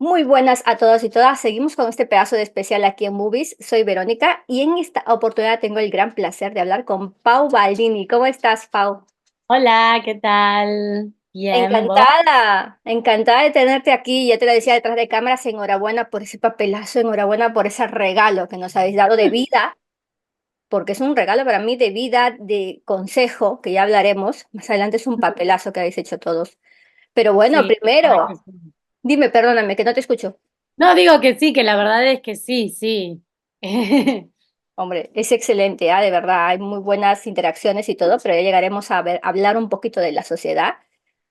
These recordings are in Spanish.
Muy buenas a todos y todas. Seguimos con este pedazo de especial aquí en Movies. Soy Verónica y en esta oportunidad tengo el gran placer de hablar con Pau Baldini. ¿Cómo estás, Pau? Hola, ¿qué tal? Bien, ¿vos? Encantada, encantada de tenerte aquí. Ya te lo decía detrás de cámaras, enhorabuena por ese papelazo, enhorabuena por ese regalo que nos habéis dado de vida, porque es un regalo para mí de vida, de consejo, que ya hablaremos. Más adelante es un papelazo que habéis hecho todos. Pero bueno, Sí, la verdad primero, que sí. dime, perdóname, que no te escucho. No, digo que sí, que la verdad es que sí, sí. Hombre, es excelente, de verdad, hay muy buenas interacciones y todo, pero ya llegaremos a ver, a hablar un poquito de la sociedad.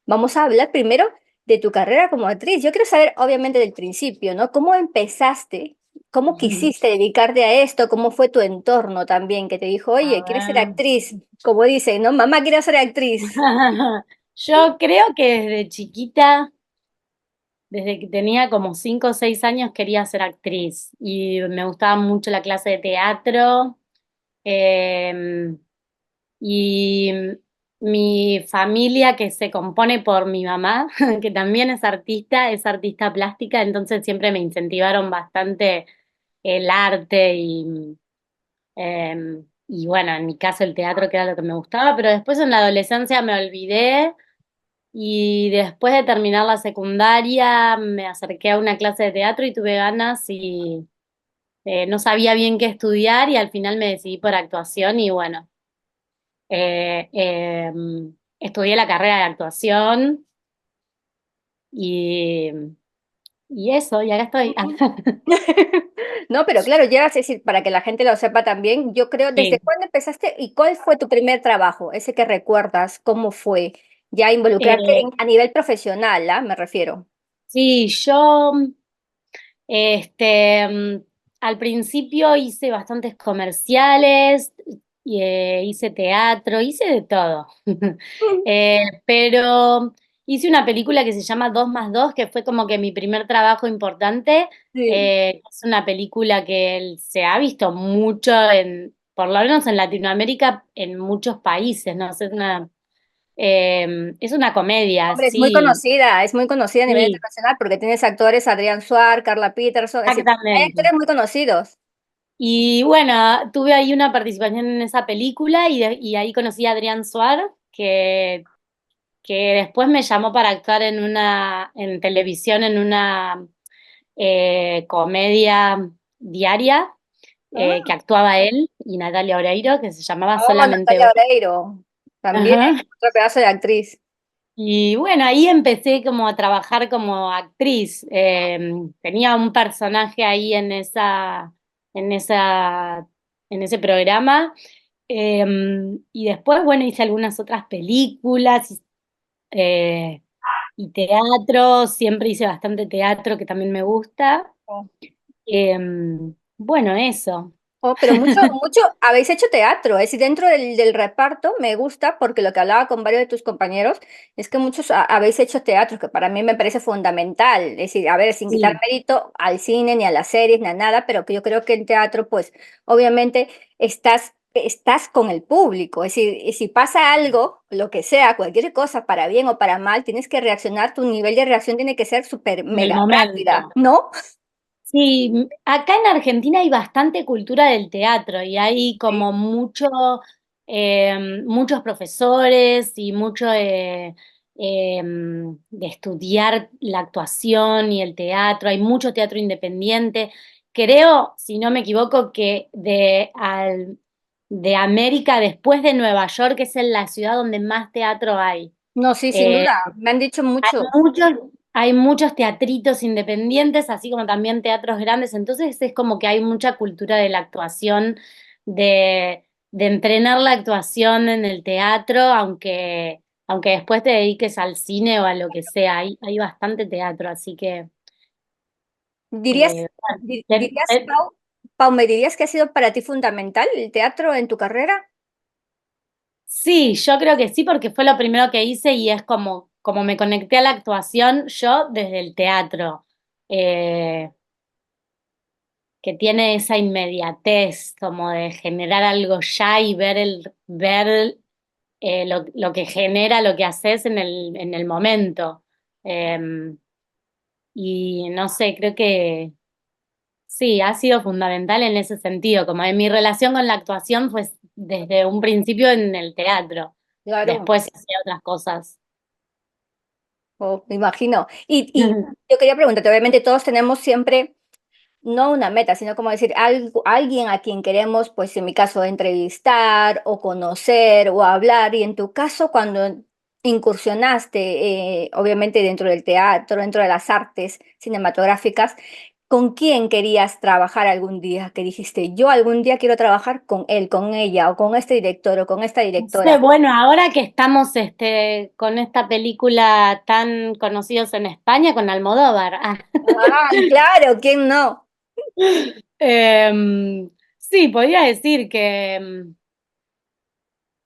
Vamos a hablar primero de tu carrera como actriz. Yo quiero saber, obviamente, del principio, ¿no? ¿Cómo empezaste? ¿Cómo quisiste dedicarte a esto? ¿Cómo fue tu entorno también que te dijo, oye, ¿quieres ser A actriz? Como dicen, ¿no? Mamá, quiero ser actriz. ver. Yo creo que desde chiquita, desde que tenía como 5 o 6 años, quería ser actriz y me gustaba mucho la clase de teatro. eh, Y mi familia, que se compone por mi mamá, que también es artista plástica, entonces siempre me incentivaron bastante el arte y bueno, en mi caso el teatro, que era lo que me gustaba, pero después en la adolescencia me olvidé y después de terminar la secundaria me acerqué a una clase de teatro y tuve ganas y no sabía bien qué estudiar y al final me decidí por actuación y bueno. Eh, eh, Estudié la carrera de actuación y, y eso, y acá estoy. No, pero claro, llevas, es decir, para que la gente lo sepa también, yo creo, ¿desde Sí. cuándo empezaste y cuál fue tu primer trabajo? Ese que recuerdas, ¿cómo fue? Ya involucrarte Eh, a nivel profesional, Me refiero. sí, yo este, al principio hice bastantes comerciales, y, hice teatro, hice de todo. Pero hice una película que se llama 2+2 que fue como que mi primer trabajo importante. Sí. Es una película que se ha visto mucho por lo menos en Latinoamérica, en muchos países, ¿no? Es una comedia, Hombre, sí, es muy conocida a nivel sí, internacional porque tienes actores Adrián Suar, Carla Peterson, es decir, hay exactamente. actores muy conocidos. Y bueno, tuve ahí una participación en esa película y ahí conocí a Adrián Suar, que después me llamó para actuar en televisión, en una comedia diaria, Ah, que actuaba él y Natalia Oreiro, que se llamaba oh, Solamente Natalia Vos. Oreiro, también Ajá. otro pedazo de actriz. Y bueno, ahí empecé como a trabajar como actriz. Tenía un personaje ahí en esa, en ese programa. Eh, y después, bueno, hice algunas otras películas eh, y teatro. Siempre hice bastante teatro, que también me gusta. Eh, bueno, eso. Oh, pero mucho, mucho, habéis hecho teatro, es decir, dentro del reparto me gusta porque lo que hablaba con varios de tus compañeros es que muchos habéis hecho teatro, que para mí me parece fundamental, es decir, a ver, sin quitar Sí, mérito al cine, ni a las series, ni a nada, pero que yo creo que en teatro, pues, obviamente estás con el público, es decir, y si pasa algo, lo que sea, cualquier cosa, para bien o para mal, tienes que reaccionar, tu nivel de reacción tiene que ser súper en el mega rápida, momento. ¿no? Sí, acá en Argentina hay bastante cultura del teatro y hay Sí. como muchos profesores y mucho de estudiar la actuación y el teatro. Hay mucho teatro independiente. Creo, si no me equivoco, que de América, después de Nueva York, es en la ciudad donde más teatro hay. No, sí, sin Eh, duda, me han dicho hay mucho. muchos, hay muchos teatritos independientes, así como también teatros grandes, entonces es como que hay mucha cultura de la actuación, de entrenar la actuación en el teatro, aunque después te dediques al cine o a lo que sea, hay bastante teatro, así que ¿Dirías, bueno, dirías, Pau, me dirías que ha sido para ti fundamental el teatro en tu carrera? sí, yo creo que sí, porque fue lo primero que hice y es como me conecté a la actuación yo desde el teatro. Eh, que tiene esa inmediatez como de generar algo ya y ver lo que genera, lo que haces en el momento. Eh, y no sé, creo que sí, ha sido fundamental en ese sentido, como en mi relación con la actuación fue desde un principio en el teatro, Claro. después hacía otras cosas. Oh, me imagino. Y yo quería preguntarte, obviamente todos tenemos siempre, no una meta, sino como decir, alguien a quien queremos, pues en mi caso, entrevistar o conocer o hablar. Y en tu caso, cuando incursionaste, obviamente dentro del teatro, dentro de las artes cinematográficas, ¿con quién querías trabajar algún día? Que dijiste, yo algún día quiero trabajar con él, con ella, o con este director, o con esta No sé, directora. bueno, ahora que estamos con esta película tan conocidos en España, con Almodóvar. Ah, claro, ¿quién no? Sí, podría decir que,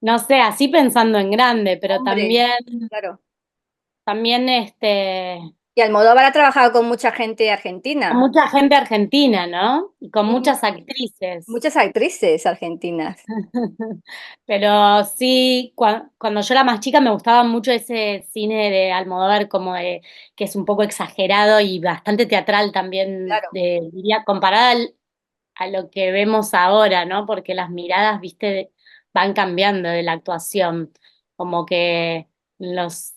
no sé, así pensando en grande, pero Hombre, también, claro. también Y Almodóvar ha trabajado con mucha gente con argentina, mucha gente argentina, ¿no? Y con y muchas actrices. muchas actrices argentinas. Pero sí, cuando yo era más chica me gustaba mucho ese cine de Almodóvar, como de, que es un poco exagerado y bastante teatral también, Claro. diría, comparada a lo que vemos ahora, ¿no? Porque las miradas, viste, van cambiando de la actuación, como que los,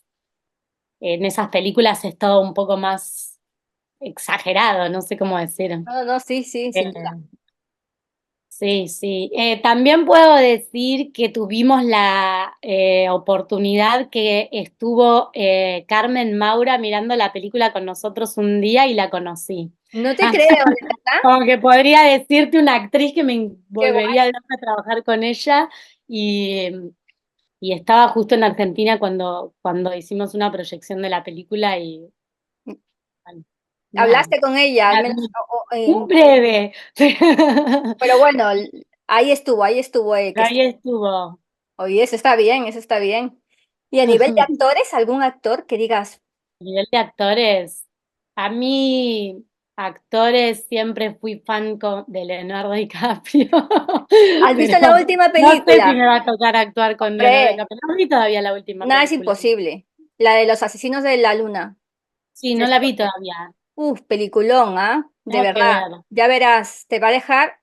en esas películas es todo un poco más exagerado, no sé cómo decir. No, no, sí, sí, Eh, sin duda. Sí, sí. También puedo decir que tuvimos la oportunidad que estuvo Carmen Maura mirando la película con nosotros un día y la conocí. No te creo, ¿de verdad? Como que podría decirte una actriz que me Qué volvería guay. loca a trabajar con ella y, y estaba justo en Argentina cuando hicimos una proyección de la película y bueno, nada. Hablaste con ella, al menos, Un breve. pero bueno, ahí estuvo, Ahí estuvo. oye, eso está bien, eso está bien. Y a nivel de actores, ¿algún actor que digas, A nivel de actores, a mí, actores, siempre fui fan de Leonardo DiCaprio, has visto pero la última no sé si película? me va a tocar actuar con Leonardo Hombre, DiCaprio. No vi todavía la última nada es película. imposible. La de los asesinos de la luna. Sí, no la vi todavía. Uf, peliculón, ¿ah? De Tengo que verdad. ver. Ya verás, te va a dejar,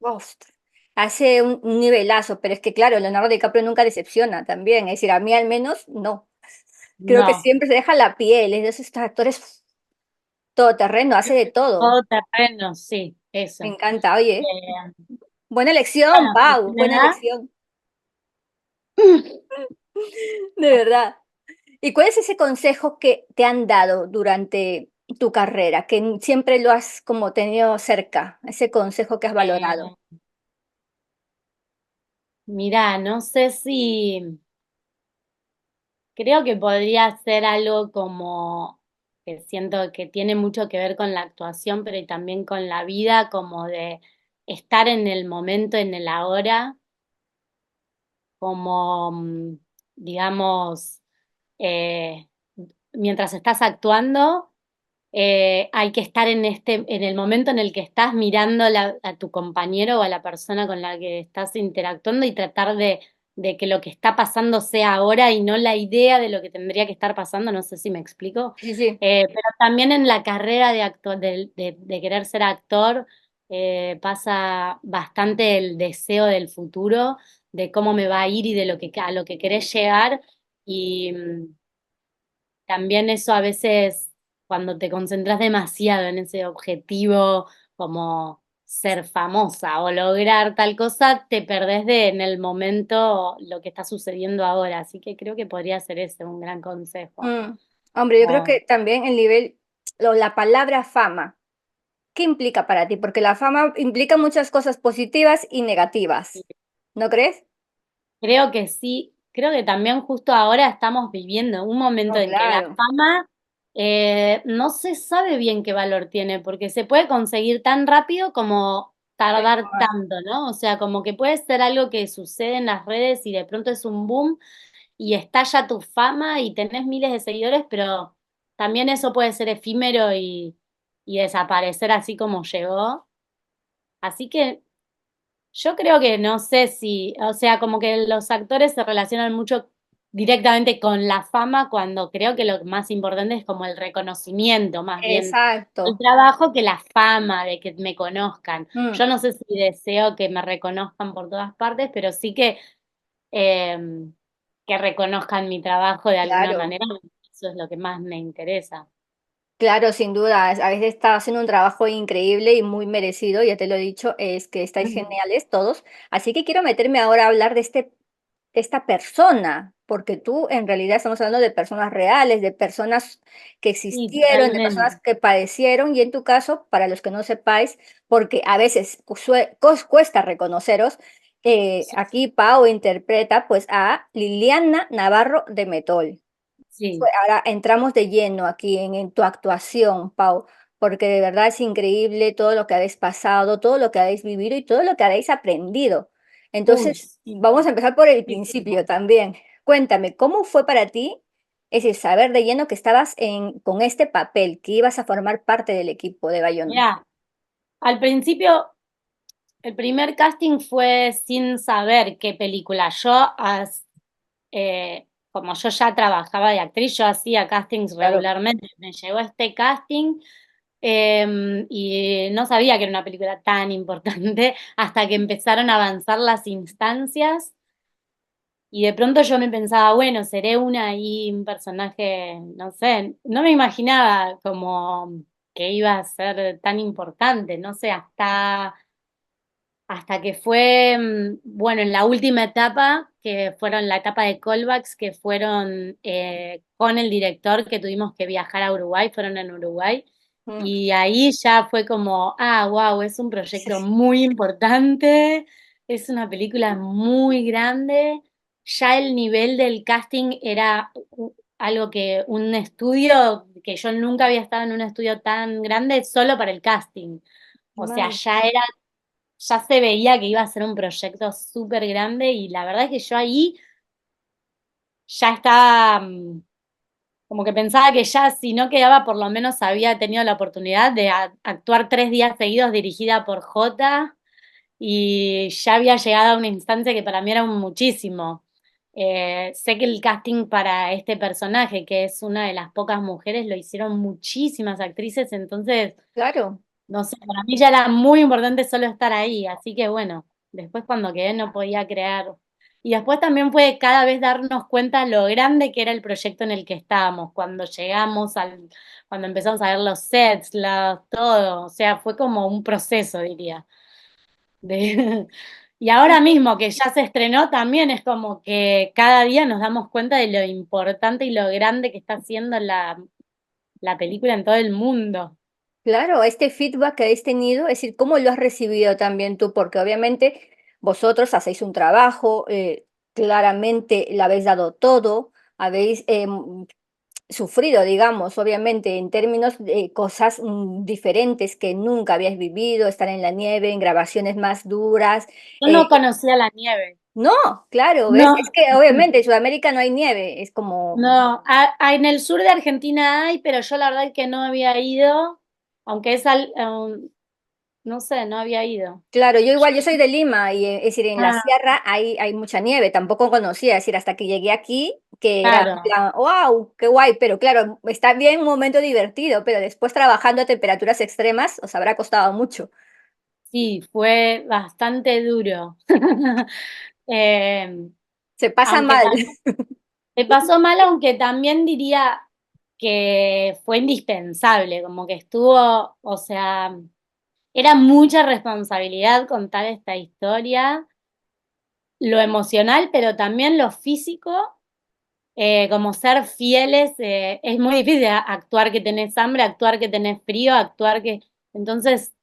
ostras, hace un nivelazo, pero es que claro, Leonardo DiCaprio nunca decepciona también, es decir, a mí al menos no. Creo que No, siempre se deja la piel, es de esos actores todoterreno, hace de todo. todo terreno, sí, Me eso. encanta, oye, Eh, buena elección, bueno, si Pau, se me buena da. elección, de verdad. ¿Y cuál es ese consejo que te han dado durante tu carrera, que siempre lo has como tenido cerca, ese consejo que has valorado? eh, Mirá, no sé si. Creo que podría ser algo como que siento que tiene mucho que ver con la actuación, pero y también con la vida, como de estar en el momento, en el ahora, como, digamos, eh, mientras estás actuando, hay que estar en el momento en el que estás mirando a tu compañero o a la persona con la que estás interactuando y tratar de que lo que está pasando sea ahora y no la idea de lo que tendría que estar pasando, no sé si me explico. Sí, sí. Pero también en la carrera de querer ser actor pasa bastante el deseo del futuro, de cómo me va a ir y de a lo que querés llegar. Y también eso a veces, cuando te concentras demasiado en ese objetivo, como ser famosa o lograr tal cosa, te perdés en el momento lo que está sucediendo ahora. Así que creo que podría ser ese un gran consejo. Mm. Hombre, yo creo Como, que también el nivel, la palabra fama, ¿qué implica para ti? Porque la fama implica muchas cosas positivas y negativas, ¿no crees? creo que sí, creo que también justo ahora estamos viviendo un momento No, en que la claro. fama no se sabe bien qué valor tiene, porque se puede conseguir tan rápido como tardar tanto, ¿no? O sea, como que puede ser algo que sucede en las redes y de pronto es un boom y estalla tu fama y tenés miles de seguidores, pero también eso puede ser efímero y desaparecer así como llegó. Así que yo creo que no sé si, o sea, como que los actores se relacionan mucho, directamente con la fama cuando creo que lo más importante es como el reconocimiento, más bien el Exacto. trabajo que la fama de que me conozcan. Mm, Yo no sé si deseo que me reconozcan por todas partes, pero sí eh, que reconozcan mi trabajo de alguna claro. manera. Eso es lo que más me interesa. Claro, sin duda, a veces está haciendo un trabajo increíble y muy merecido, ya te lo he dicho, es que estáis Mm. geniales todos. Así que quiero meterme ahora a hablar de esta persona, porque tú en realidad estamos hablando de personas reales, de personas que Sí, existieron, de personas totalmente. que padecieron, y en tu caso, para los que no sepáis, porque a veces cuesta reconoceros, aquí Pau interpreta pues a Liliana Navarro de Metol. Sí, Ahora entramos de lleno aquí en tu actuación, Pau, porque de verdad es increíble todo lo que habéis pasado, todo lo que habéis vivido y todo lo que habéis aprendido. uy, Entonces, sí, vamos a empezar por el principio muchísimo. también. Cuéntame, ¿cómo fue para ti, es decir, saber de lleno que estabas con este papel, que ibas a formar parte del equipo de Bayona? Mirá, al principio el primer casting fue sin saber qué película. Como yo ya trabajaba de actriz, yo hacía castings Claro. regularmente. Me llegó este casting y no sabía que era una película tan importante hasta que empezaron a avanzar las instancias y de pronto yo me pensaba, bueno, seré un personaje, no sé, no me imaginaba como que iba a ser tan importante, no sé, hasta que fue, bueno, en la última etapa, que fueron la etapa de callbacks, que fueron con el director que tuvimos que viajar a Uruguay, fueron en Uruguay, Mm, y ahí ya fue como, ah, wow, es un proyecto muy importante, es una película muy grande, ya el nivel del casting era algo que un estudio, que yo nunca había estado en un estudio tan grande solo para el casting. O sea, vale. ya se veía que iba a ser un proyecto súper grande y la verdad es que yo ahí ya estaba, como que pensaba que ya si no quedaba, por lo menos había tenido la oportunidad de actuar 3 días seguidos dirigida por Jota y ya había llegado a una instancia que para mí era un muchísimo. Sé que el casting para este personaje, que es una de las pocas mujeres, lo hicieron muchísimas actrices, entonces Claro. no sé, para mí ya era muy importante solo estar ahí, así que bueno, después cuando quedé no podía creer. Y después también fue cada vez darnos cuenta lo grande que era el proyecto en el que estábamos, cuando empezamos a ver los sets, todo, o sea, fue como un proceso, diría. De- Y ahora mismo que ya se estrenó, también es como que cada día nos damos cuenta de lo importante y lo grande que está haciendo la película en todo el mundo. Claro, este feedback que habéis tenido, es decir, ¿cómo lo has recibido también tú? Porque obviamente vosotros hacéis un trabajo, claramente le habéis dado todo, habéis sufrido, digamos, obviamente, en términos de cosas diferentes que nunca habíais vivido, estar en la nieve, en grabaciones más duras. Yo no conocía la nieve. No, claro, ¿ves? No, Es que obviamente en Sudamérica no hay nieve, es como. no, en el sur de Argentina hay, pero yo la verdad es que no había ido, aunque no sé, no había ido. Claro, yo igual, yo soy de Lima y es decir, en la Ah, sierra hay mucha nieve, tampoco conocía, es decir, hasta que llegué aquí, que era en claro, plan, wow, qué guay, pero claro, está bien un momento divertido, pero después trabajando a temperaturas extremas os habrá costado mucho. sí, fue bastante duro. Eh, Se pasa aunque mal. también me pasó mal, aunque también diría que fue indispensable, como que estuvo, o sea, era mucha responsabilidad contar esta historia, lo emocional, pero también lo físico. Como ser fieles, es muy difícil actuar que tenés hambre, actuar que tenés frío, actuar que... Entonces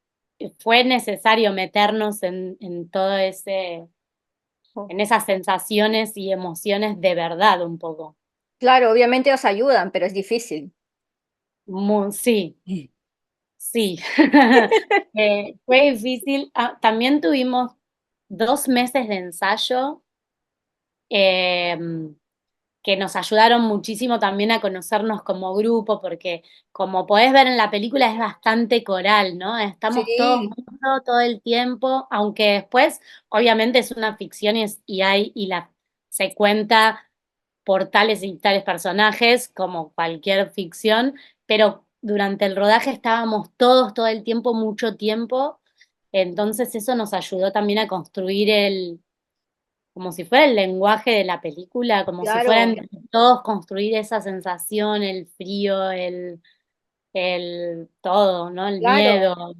fue necesario meternos en todo en esas sensaciones y emociones de verdad un poco. Claro, obviamente os ayudan, pero es difícil. Sí, sí. Fue difícil. Ah, también tuvimos 2 meses de ensayo. eh, que nos ayudaron muchísimo también a conocernos como grupo, porque como podés ver en la película es bastante coral, ¿no? Estamos todos Sí, juntos todo el tiempo, aunque después obviamente es una ficción y se cuenta por tales y tales personajes, como cualquier ficción, pero durante el rodaje estábamos todos todo el tiempo, mucho tiempo, entonces eso nos ayudó también a construir como si fuera el lenguaje de la película, como si fuera Claro, entre todos construir esa sensación, el frío, el todo, ¿no? El claro, miedo,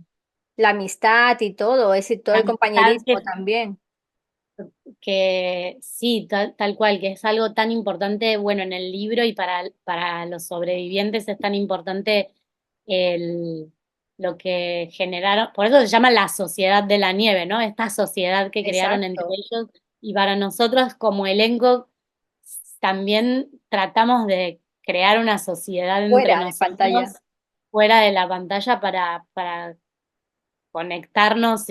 la amistad y todo, ese todo la el amistad compañerismo también. que sí, tal cual, que es algo tan importante, bueno, en el libro y para los sobrevivientes es tan importante el, lo que generaron, por eso se llama la sociedad de la nieve, ¿no? Esta sociedad que crearon entre Exacto, ellos y para nosotros como elenco también tratamos de crear una sociedad entre fuera de nosotros pantalla. fuera de la pantalla para conectarnos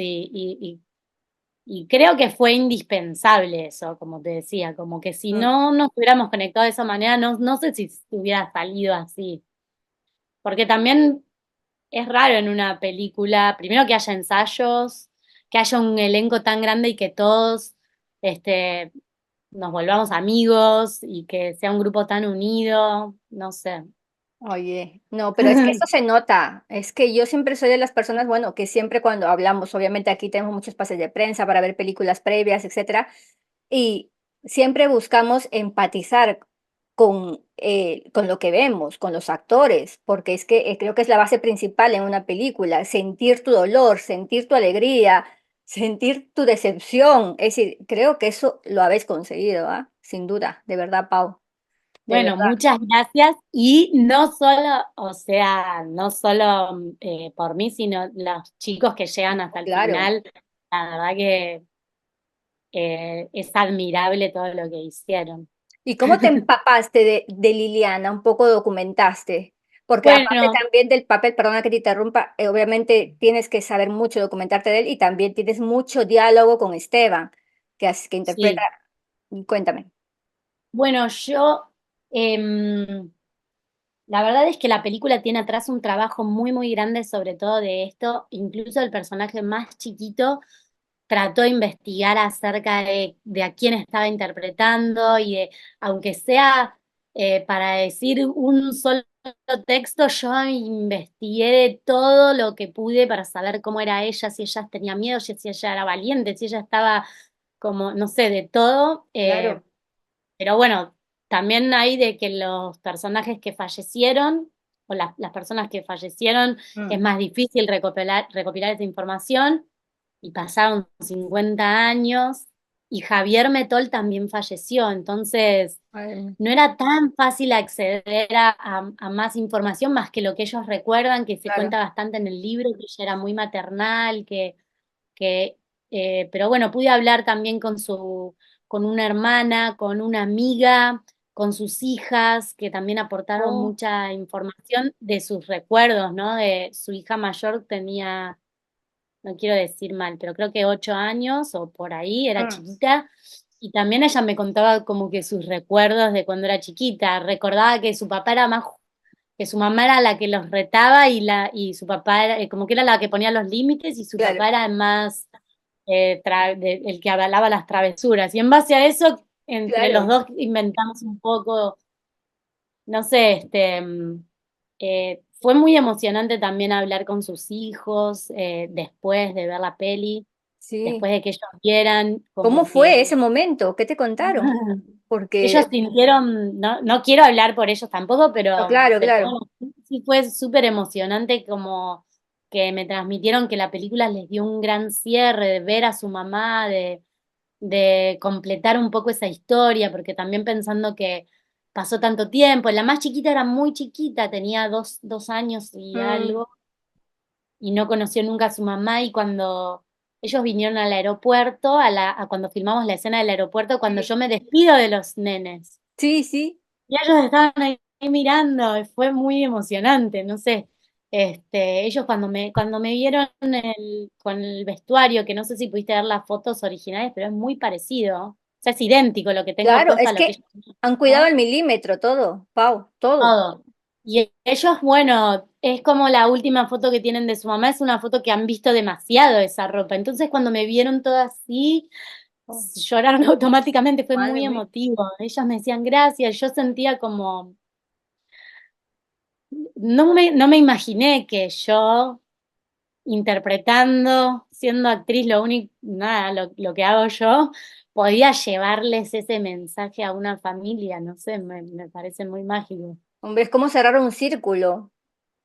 y creo que fue indispensable eso, como te decía, como que si Mm, no nos hubiéramos conectado de esa manera, no sé si hubiera salido así. Porque también es raro en una película, primero que haya ensayos, que haya un elenco tan grande y que todos este, nos volvamos amigos y que sea un grupo tan unido, no sé. Oye, no, pero es que eso se nota. Es que yo siempre soy de las personas, bueno, que siempre cuando hablamos, obviamente aquí tenemos muchos pases de prensa para ver películas previas, etcétera, y siempre buscamos empatizar con lo que vemos, con los actores, porque es que creo que es la base principal en una película, sentir tu dolor, sentir tu alegría, sentir tu decepción. Es decir, creo que eso lo habéis conseguido, ¿ah? Sin duda, de verdad, Pau, de Bueno, verdad. muchas gracias. Y no solo, o sea, no solo por mí, sino los chicos que llegan hasta el Claro. final. La verdad que es admirable todo lo que hicieron. ¿Y cómo te empapaste de Liliana? ¿Un poco documentaste? Porque aparte Bueno, también del papel, perdona que te interrumpa, obviamente tienes que saber mucho, documentarte de él y también tienes mucho diálogo con Esteban, que interpreta. sí. Cuéntame. Bueno, em, la verdad es que la película tiene atrás un trabajo muy, muy grande sobre todo de esto. Incluso el personaje más chiquito trató de investigar acerca de a quién estaba interpretando y de, aunque sea para decir un solo texto, yo investigué de todo lo que pude para saber cómo era ella, si ella tenía miedo, si ella era valiente, si ella estaba como, no sé, de todo. Claro. Pero bueno, también hay de que los personajes que fallecieron, o las personas que fallecieron, es Mm. más difícil recopilar esa información, y pasaron 50 años, y Javier Metol también falleció, entonces Ay, no era tan fácil acceder a más información, más que lo que ellos recuerdan, que se claro. cuenta bastante en el libro, que ella era muy maternal, que pero bueno, pude hablar también con una hermana, con una amiga, con sus hijas, que también aportaron Oh, mucha información de sus recuerdos, ¿no? De su hija mayor tenía, no quiero decir mal, pero creo que 8 años o por ahí, era mm, chiquita. Y también ella me contaba como que sus recuerdos de cuando era chiquita. Recordaba que su papá era más, que su mamá era la que los retaba y su papá era, como que era la que ponía los límites y su claro. papá era más el que avalaba las travesuras. Y en base a eso, entre los Claro. dos inventamos un poco, no sé, fue muy emocionante también hablar con sus hijos después de ver la peli, Sí. después de que ellos vieran ¿Cómo como fue que ese momento? ¿Qué te contaron? ellos Porque, sintieron, no quiero hablar por ellos tampoco, no, claro, pero claro. bueno, sí fue súper emocionante como que me transmitieron que la película les dio un gran cierre, de ver a su mamá, de completar un poco esa historia, porque también pensando que pasó tanto tiempo, la más chiquita era muy chiquita, tenía 2 años y Mm, algo, y no conoció nunca a su mamá, y cuando ellos vinieron al aeropuerto, a cuando filmamos la escena del aeropuerto, cuando sí, yo me despido de los nenes, sí, sí, y ellos estaban ahí mirando, y fue muy emocionante, no sé. Ellos cuando me vieron con el vestuario, que no sé si pudiste ver las fotos originales, pero es muy parecido. O sea, es idéntico lo que tengo claro. puesto a Es lo que que ellos tenían han cuidado puesto, el milímetro todo, Pau, todo. todo. Y ellos, bueno, es como la última foto que tienen de su mamá, es una foto que han visto demasiado esa ropa. Entonces, cuando me vieron toda así, Oh, lloraron automáticamente, fue madre muy mía. emotivo. Ellas me decían gracias, yo sentía como, no me imaginé que yo interpretando, siendo actriz, lo único, nada, lo que hago yo, podía llevarles ese mensaje a una familia, no sé, me parece muy mágico. Hombre, es como cerrar un círculo.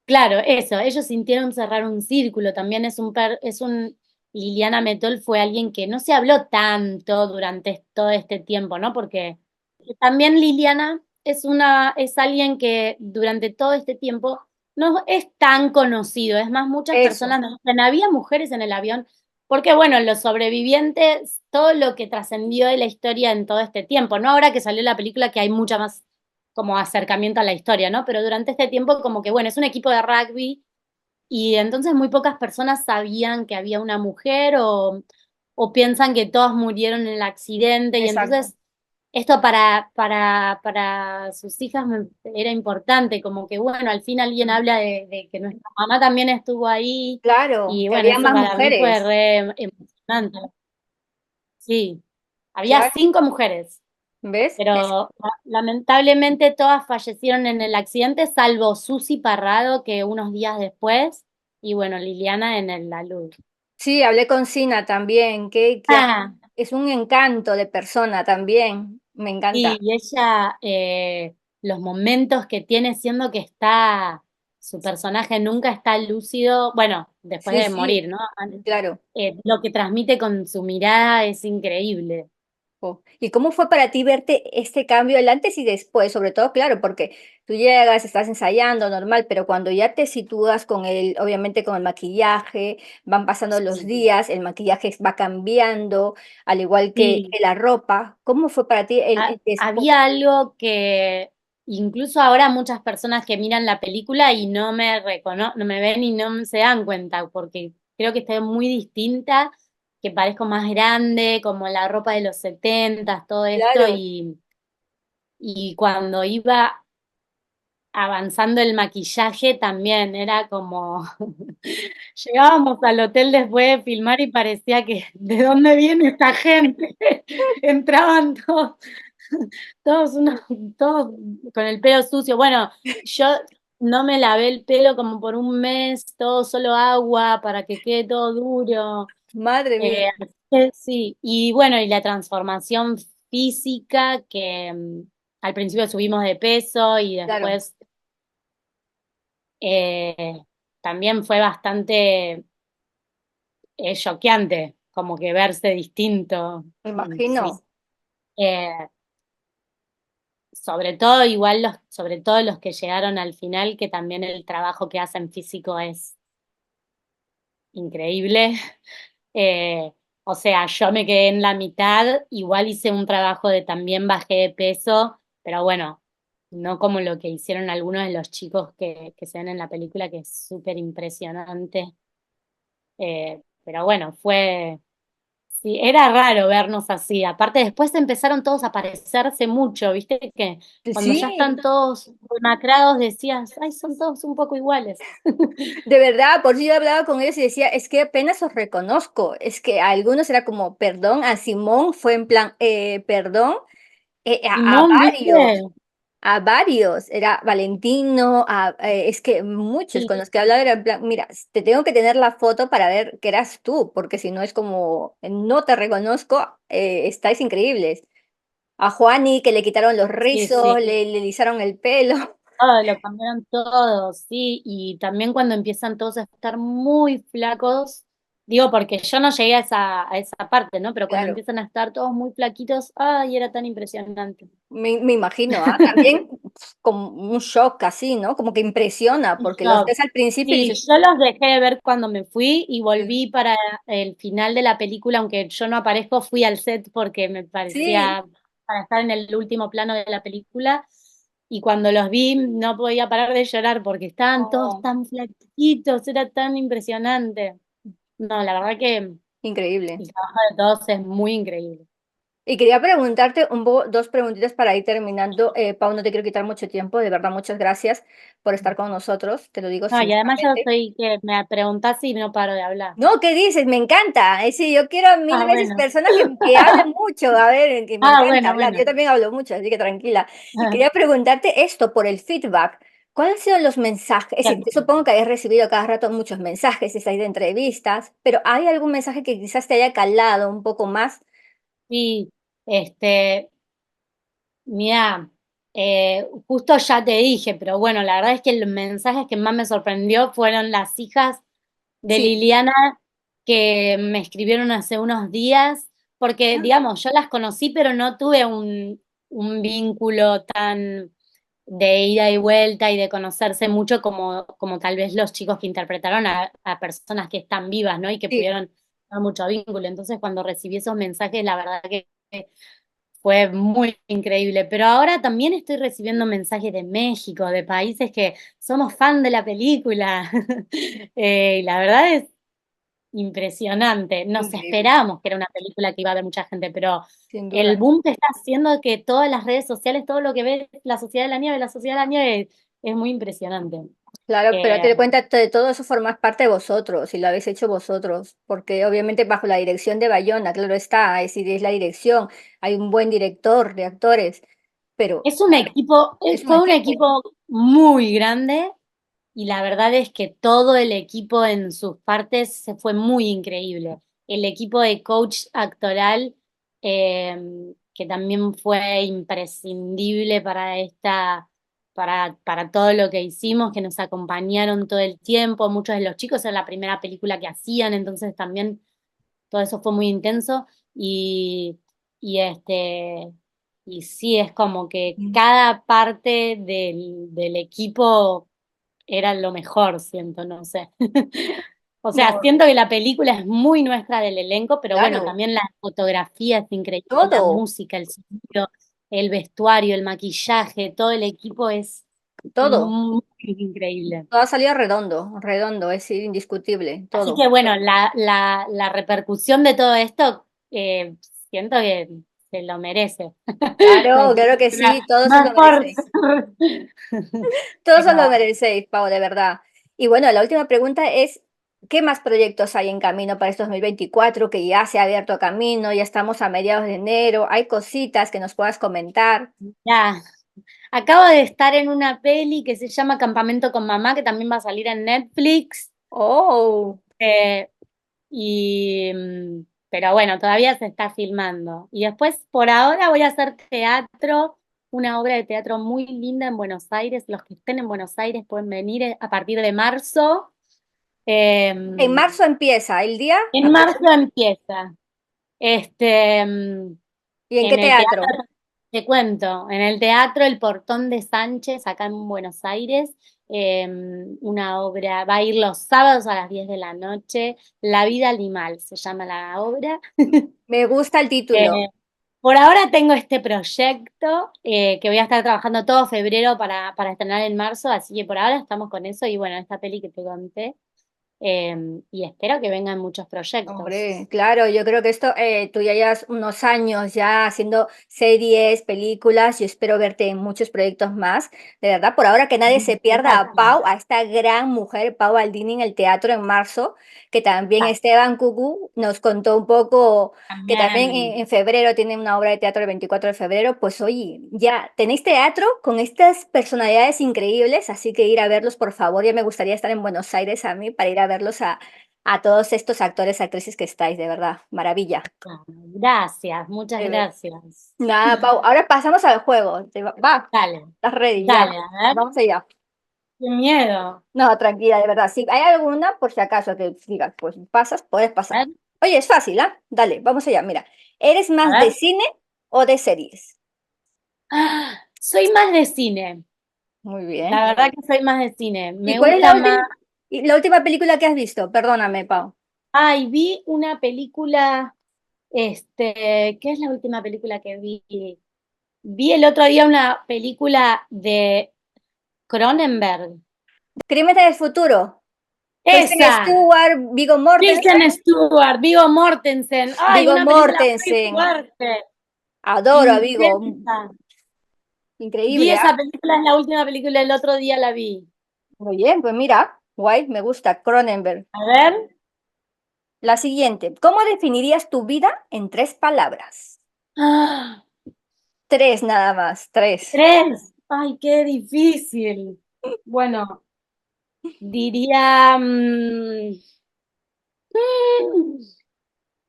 Claro, eso, ellos sintieron cerrar un círculo, también Liliana Metol fue alguien que no se habló tanto durante todo este tiempo, ¿no? Porque también Liliana es alguien que durante todo este tiempo no es tan conocido, es más, muchas Eso, personas me dicen, había mujeres en el avión, porque bueno, los sobrevivientes, todo lo que trascendió de la historia en todo este tiempo, ¿no? Ahora que salió la película que hay mucha más como acercamiento a la historia, ¿no? Pero durante este tiempo como que, bueno, es un equipo de rugby y entonces muy pocas personas sabían que había una mujer o piensan que todos murieron en el accidente y exacto. entonces esto para sus hijas era importante, como que, bueno, al fin alguien habla de que nuestra mamá también estuvo ahí Claro, y que bueno, había eso más para mí fue mujeres. re emocionante. Sí, había Claro, 5 mujeres. ¿ves? Pero lamentablemente todas fallecieron en el accidente, salvo Susi Parrado, que unos días después, y bueno, Liliana la luz. Sí, hablé con Sina también, Ah, es un encanto de persona también. Me sí, encanta. y ella, los momentos que tiene siendo que su personaje nunca está lúcido, bueno, después Sí, de sí, morir, ¿no? claro. Lo que transmite con su mirada es increíble. Oh, ¿y cómo fue para ti verte este cambio, el antes y después? Sobre todo, claro, porque tú llegas, estás ensayando, normal, pero cuando ya te sitúas con obviamente con el maquillaje, van pasando los Sí. días, el maquillaje va cambiando, al igual Sí. que la ropa. ¿Cómo fue para ti el después? Había algo que incluso ahora muchas personas que miran la película y no me ven y no se dan cuenta, porque creo que estoy muy distinta, que parezco más grande, como la ropa de los 70, todo esto, Claro, y cuando iba avanzando el maquillaje también era como llegábamos al hotel después de filmar y parecía que ¿de dónde viene esta gente? Entraban todos unos, todos con el pelo sucio. Bueno, yo no me lavé el pelo como por un mes, todo solo agua para que quede todo duro. madre mía, Así que sí, y bueno, y la transformación física que al principio subimos de peso y claro, después eh, también fue bastante choqueante, como que verse distinto. me Sí. imagino. Eh, sobre todo los que llegaron al final, que también el trabajo que hacen físico es increíble. Eh, o sea, yo me quedé en la mitad, igual hice un trabajo de también bajé de peso, pero bueno, no como lo que hicieron algunos de los chicos que se ven en la película, que es súper impresionante. Pero bueno, sí, era raro vernos así. Aparte, después empezaron todos a parecerse mucho, ¿viste? Que cuando ya Sí, están todos demacrados decías, ay, son todos un poco iguales. de verdad, por eso yo hablaba con ellos y decía, es que apenas os reconozco, es que a algunos era como, perdón, a Simón fue en plan, perdón, a Simón, ¿viste? a varios, era Valentino, es que muchos con Sí, los que hablaba era en plan, mira, te tengo que tener la foto para ver que eras tú, porque si no es como, no te reconozco, estáis increíbles. A Juani que le quitaron los sí, rizos, sí. le alisaron el pelo. Todo, lo cambiaron todos, sí. Y también cuando empiezan todos a estar muy flacos, digo, porque yo no llegué a esa parte, ¿no? Pero cuando Claro. empiezan a estar todos muy flaquitos, ay, era tan impresionante. Me imagino, ¿ah? También como un shock así, ¿no? Como que impresiona, Un porque los shock. ves al principio y Sí, dices, yo los dejé de ver cuando me fui y "Mm, volví para el final de la película, aunque yo no aparezco, fui al set porque me sí, parecía para estar en el último plano de la película y cuando los vi no podía parar de llorar porque estaban todos oh, tan flaquitos, era tan impresionante. No, la verdad que el increíble. trabajo de todos es muy increíble. Y quería preguntarte dos preguntitas para ir terminando. Pau, no te quiero quitar mucho tiempo, de verdad, muchas gracias por estar con nosotros, te lo digo No, y además yo sinceramente. soy que me preguntás y no paro de hablar. No, ¿qué dices? Me encanta. Es decir, yo quiero mil Ah, veces bueno. personas que hablen mucho. A ver, que me Ah, encanta bueno, hablar. bueno. Yo también hablo mucho, así que tranquila. Quería preguntarte esto por el feedback. ¿Cuáles han sido los mensajes? Es decir, Bien. yo supongo que hayas recibido cada rato muchos mensajes, estáis de entrevistas, pero ¿hay algún mensaje que quizás te haya calado un poco más? Sí, este, mira, justo ya te dije, pero bueno, la verdad es que los mensajes que más me sorprendió fueron las hijas de Sí. Liliana que me escribieron hace unos días, porque digamos, yo las conocí, pero no tuve un vínculo tan de ida y vuelta y de conocerse mucho como tal vez los chicos que interpretaron a personas que están vivas, ¿no? Y que Sí. pudieron dar mucho vínculo. Entonces, cuando recibí esos mensajes, la verdad que fue muy increíble. Pero ahora también estoy recibiendo mensajes de México, de países que somos fan de la película. Y la verdad es impresionante. Nos Increíble, esperábamos que era una película que iba a ver mucha gente, pero sin el duda. boom que está haciendo que todas las redes sociales, todo lo que ve la Sociedad de la Nieve, la Sociedad de la Nieve es muy impresionante. Claro, pero Eh, te das cuenta de todo eso forma parte de vosotros y lo habéis hecho vosotros, porque obviamente bajo la dirección de Bayona, claro está, es decir, es la dirección, hay un buen director de actores, pero es un equipo, es un fue un equipo. equipo muy grande y la verdad es que todo el equipo en sus partes se fue muy increíble. El equipo de coach actoral, que también fue imprescindible para para todo lo que hicimos, que nos acompañaron todo el tiempo. Muchos de los chicos era la primera película que hacían, entonces también todo eso fue muy intenso y, y y sí, es como que Mm. cada parte del equipo era lo mejor, siento, no sé. O sea, No, siento que la película es muy nuestra del elenco, pero bueno, claro, también la fotografía es increíble, la todo, música, el sonido, el vestuario, el maquillaje, todo el equipo es todo, muy increíble. todo ha salido redondo, redondo, es decir, indiscutible, Así todo. que bueno, la repercusión de todo esto, siento que se lo merece. Claro, claro que sí, todos os Más lo por... merecéis. Todos os Pero lo merecéis, Pau, de verdad. Y bueno, la última pregunta es, ¿qué más proyectos hay en camino para este 2024? Que ya se ha abierto camino, ya estamos a mediados de enero, hay cositas que nos puedas comentar. ya, acabo de estar en una peli que se llama Campamento con Mamá, que también va a salir en Netflix. Oh, eh, pero bueno, todavía se está filmando. Y después, por ahora, voy a hacer teatro, una obra de teatro muy linda en Buenos Aires. Los que estén en Buenos Aires pueden venir a partir de marzo. Eh, en marzo empieza el día en marzo aproximado. empieza. Este, mm, ¿Y en qué en el teatro? teatro, te cuento, en el Teatro El Portón de Sánchez, acá en Buenos Aires, una obra, va a ir los sábados a las 10 de la noche, La vida animal se llama la obra. Me gusta el título. Eh, por ahora tengo este proyecto que voy a estar trabajando todo febrero para estrenar en marzo, así que por ahora estamos con eso y bueno, esta peli que te conté, y espero que vengan muchos proyectos. Hombre, claro, yo creo que esto, tú ya llevas unos años ya haciendo series, películas, yo espero verte en muchos proyectos más. De verdad, por ahora que nadie se pierda a Gracias. Pau, a esta gran mujer, Pau Aldini, en el teatro en marzo, que también Ah, Esteban Cucú nos contó un poco que también también. en febrero tiene una obra de teatro el 24 de febrero. Pues oye, ya tenéis teatro con estas personalidades increíbles, así que ir a verlos, por favor, ya me gustaría estar en Buenos Aires a mí para ir a verlos a todos estos actores, actrices que estáis, de verdad, maravilla. Ah, gracias, muchas De ver- gracias. Nada, Pau, ahora pasamos al juego. Va, Dale, estás ready, ya. dale, a ver, Vamos allá. qué miedo. No, tranquila, de verdad. Si hay alguna, por si acaso, que digas, pues pasas, puedes A pasar. ver, Oye, es fácil, ¿ah? Dale, vamos allá. Mira, ¿eres a más de ver. cine o de series? Ah, soy más de cine. Muy bien. La verdad que soy más de cine. ¿Y Me cuál es gusta más. la última película que has visto? Perdóname, Pau. Ay, vi una película, ¿qué es la última película que vi? Vi el otro día una película de Cronenberg. Crímenes del futuro. Kristen Esa, Stewart, Viggo Mortensen. Kristen Stewart, Viggo Mortensen. Ay, Viggo una película muy Mortensen. fuerte. Adoro a Vigo, Intensa. Vi increíble, esa ¿ah? película, es la última película, el otro día la vi. Muy bien, pues mira, guay, me gusta, Cronenberg. A ver. La siguiente, ¿cómo definirías tu vida en tres palabras? ¡Ah! Tres nada más, tres. Tres. Ay, qué difícil. Bueno, diría,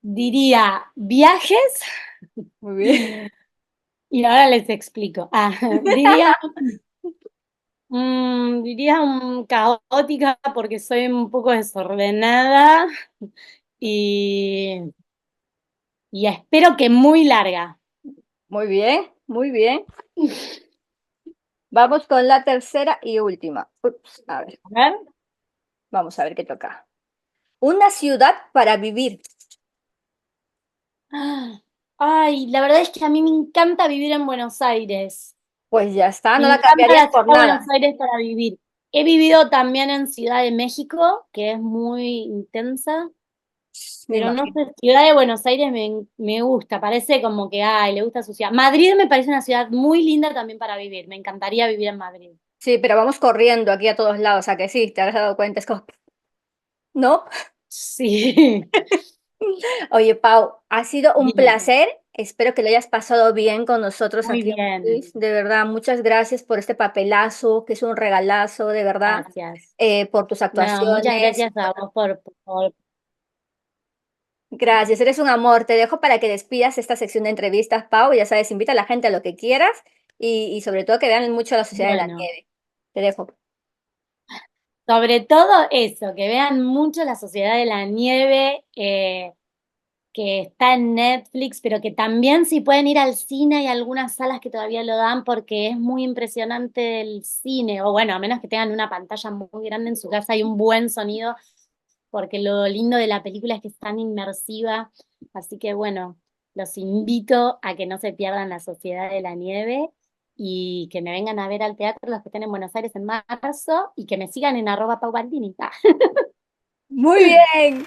diría viajes Muy bien. y ahora les explico. Diría, diría caótica porque soy un poco desordenada y, y espero que muy larga. Muy bien, muy bien. Vamos con la tercera y última. Ups, a ver, A ver. vamos a ver qué toca. Una ciudad para vivir. Ay, la verdad es que a mí me encanta vivir en Buenos Aires. Pues ya está, Me no la encanta cambiarías la por ciudad de Buenos nada. Aires para vivir. He vivido también en Ciudad de México, que es muy intensa, Me pero no imagino. sé, Ciudad de Buenos Aires me gusta, parece como que, ay, le gusta su ciudad. Madrid me parece una ciudad muy linda también para vivir, me encantaría vivir en Madrid. Sí, pero vamos corriendo aquí a todos lados, ¿a que sí? ¿Te has dado cuenta? Es como, ¿no? Sí, Oye, Pau, ha sido un dime. placer. Espero que lo hayas pasado bien con nosotros Muy aquí en bien, Quiz. De verdad, muchas gracias por este papelazo, que es un regalazo, de verdad, gracias. por tus No, muchas actuaciones. gracias a vos por... Gracias, eres un amor. Te dejo para que despidas esta sección de entrevistas, Pau. Ya sabes, invita a la gente a lo que quieras y sobre todo que vean mucho la Sociedad de la Bueno. Nieve. Te dejo. Sobre todo eso, que vean mucho La Sociedad de la Nieve, que está en Netflix, pero que también si pueden ir al cine, hay algunas salas que todavía lo dan porque es muy impresionante el cine, o bueno, a menos que tengan una pantalla muy grande en su casa y un buen sonido, porque lo lindo de la película es que es tan inmersiva, así que bueno, los invito a que no se pierdan La Sociedad de la Nieve y que me vengan a ver al teatro los que estén en Buenos Aires en marzo y que me sigan en @paubaldini. Muy bien.